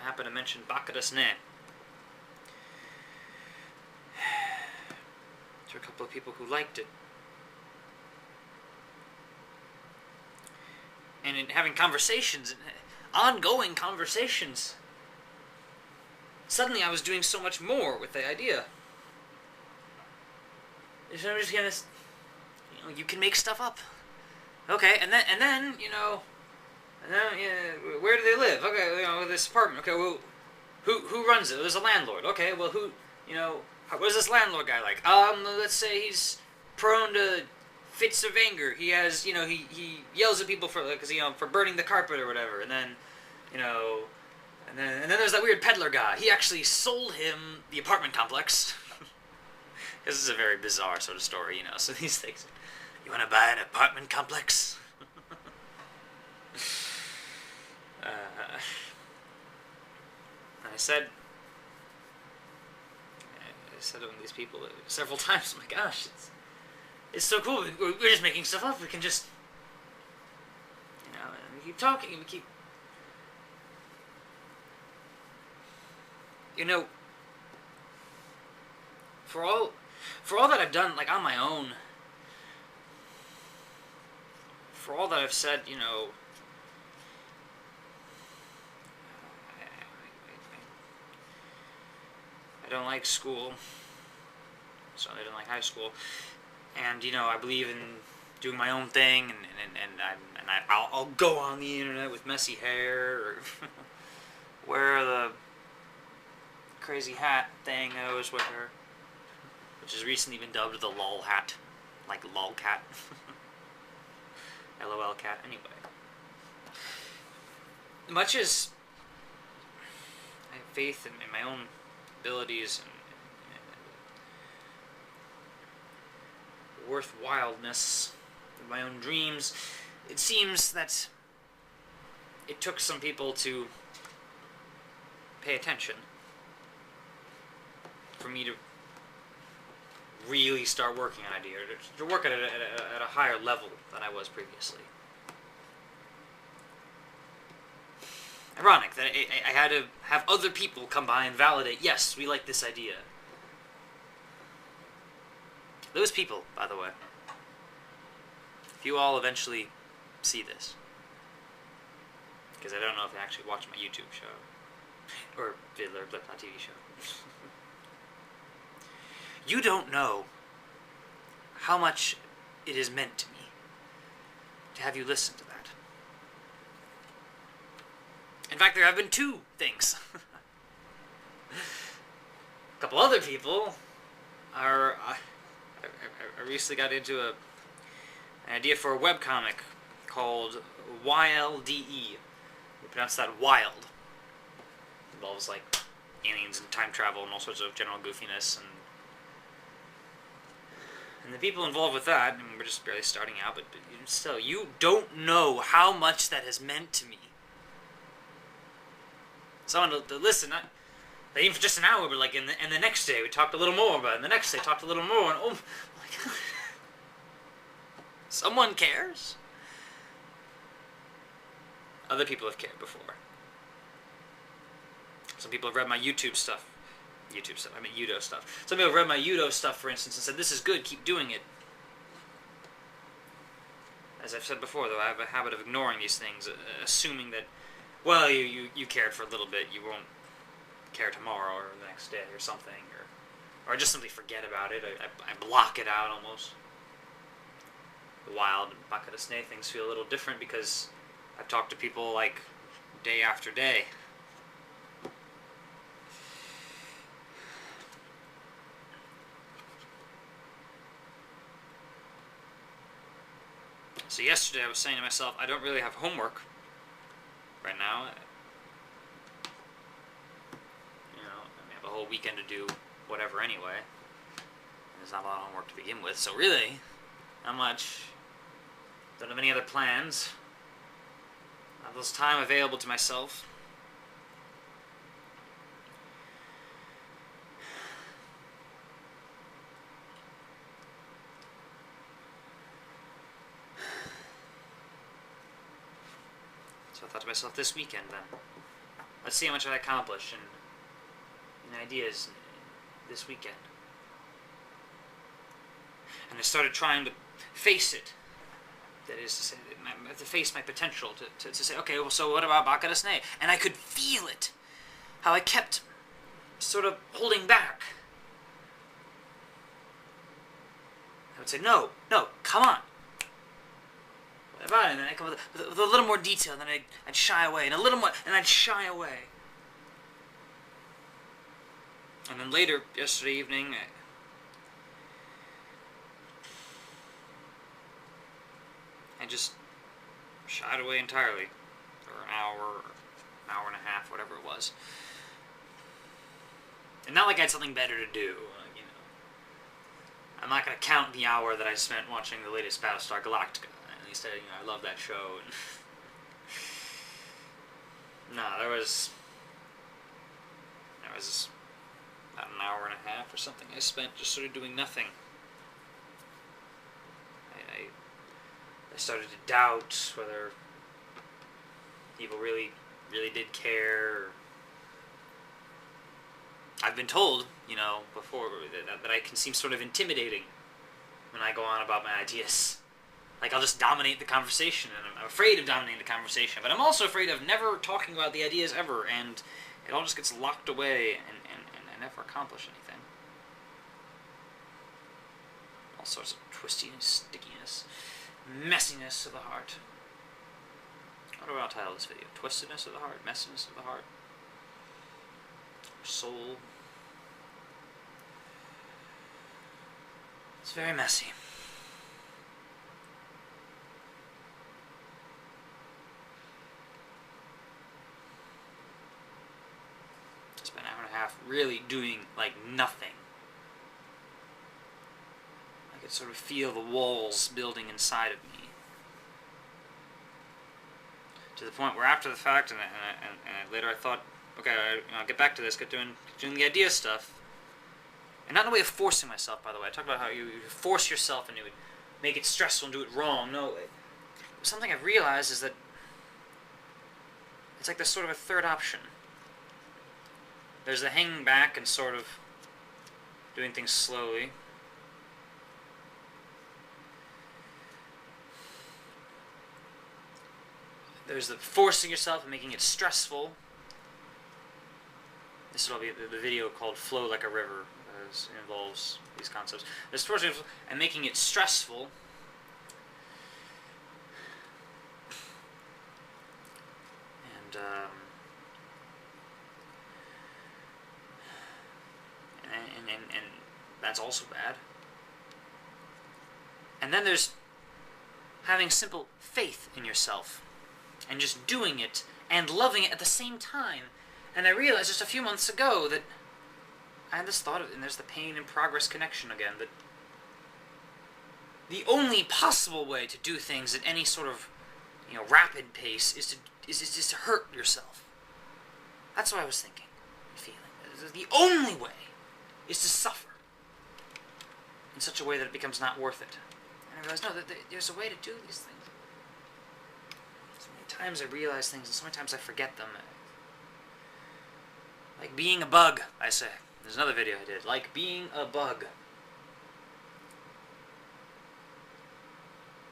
happened to mention Bakadasne to a couple of people who liked it. And in having conversations, ongoing conversations, suddenly I was doing so much more with the idea. So I'm just gonna, you can make stuff up. Okay, and then, where do they live? Okay, this apartment. Okay, well, who runs it? There's a landlord. Okay, well, what is this landlord guy like? Let's say he's prone to fits of anger. He has, he yells at people for burning the carpet or whatever. And then, and then there's that weird peddler guy. He actually sold him the apartment complex. This is a very bizarre sort of story, So these things. You want to buy an apartment complex? And I said to these people several times. Oh my gosh, it's so cool. We're just making stuff up. We can just, and we keep talking, and we keep, for all that I've done, like, on my own, for all that I've said, I don't like school, so I didn't like high school, and I believe in doing my own thing, and I'll go on the internet with messy hair, or wear the crazy hat thing I always wear, which has recently been dubbed the lol hat, like lol cat, LOL cat. Anyway, much as I have faith in my own abilities and worthwhileness of my own dreams, it seems that it took some people to pay attention for me to really start working on ideas, to work at a higher level than I was previously. Ironic that I had to have other people come by and validate, yes, we like this idea. Those people, by the way, if you all eventually see this, because I don't know if they actually watch my YouTube show, or Vidler Blip, not TV show, you don't know how much it has meant to me to have you listen to that. In fact, there have been two things. A couple other people are... I recently got into an idea for a webcomic called YLDE. We pronounce that wild. It involves, like, aliens and time travel and all sorts of general goofiness. And the people involved with that, and we're just barely starting out, but still, you don't know how much that has meant to me. Someone to listen, not even for just an hour, but like, and the next day we talked a little more about it, and the next day talked a little more, and oh my god. Someone cares? Other people have cared before. Some people have read my YouTube stuff. I mean Udo stuff. Some people have read my Udo stuff, for instance, and said, this is good, keep doing it. As I've said before, though, I have a habit of ignoring these things, assuming that, well, you cared for a little bit, you won't care tomorrow or the next day or something, or I just simply forget about it. I block it out almost. The wild Bakadasne things feel a little different because I've talked to people like day after day. So yesterday I was saying to myself, I don't really have homework right now. I have a whole weekend to do whatever anyway. There's not a lot of homework to begin with, so really, not much. Don't have any other plans. I have this time available to myself. So I thought to myself, this weekend then, Let's see how much I accomplish in ideas this weekend. And I started trying to face it. That is to say, to face my potential, to say, okay, well, so what about Baka Snake? And I could feel it. How I kept sort of holding back. I would say, no, come on. What about it? And then I'd come with a little more detail, and then I'd shy away, and a little more, and I'd shy away. And then later, yesterday evening, I just shied away entirely for an hour and a half, whatever it was. And not like I had something better to do, you know. I'm not going to count the hour that I spent watching the latest Battlestar Galactica. At least, I love that show. No, there was about an hour and a half or something I spent just sort of doing nothing. I started to doubt whether people really did care. I've been told, before, that I can seem sort of intimidating when I go on about my ideas. Like, I'll just dominate the conversation, and I'm afraid of dominating the conversation, but I'm also afraid of never talking about the ideas ever, and it all just gets locked away, and I never accomplish anything. All sorts of twistiness, stickiness, messiness of the heart. What do I title this video? Twistedness of the heart? Messiness of the heart? Soul? It's very messy. I spent an hour and a half really doing, like, nothing. I could sort of feel the walls building inside of me. To the point where after the fact, and later I thought, okay, I'll get back to this, get doing the idea stuff. And not in a way of forcing myself, by the way. I talked about how you force yourself and you would make it stressful and do it wrong. No, something I've realized is that it's like there's sort of a third option. There's the hanging back and sort of doing things slowly. There's the forcing yourself and making it stressful. This will be the video called Flow Like a River. It involves these concepts. There's forcing yourself and making it stressful. And that's also bad. And then there's having simple faith in yourself and just doing it and loving it at the same time. And I realized just a few months ago that I had this thought of, and there's the pain and progress connection again, that the only possible way to do things at any sort of, rapid pace is to hurt yourself. That's what I was thinking, feeling. The only way is to suffer in such a way that it becomes not worth it. And I realized, no, there's a way to do these things. So many times I realize things, and so many times I forget them. Like being a bug, I say. There's another video I did. Like being a bug.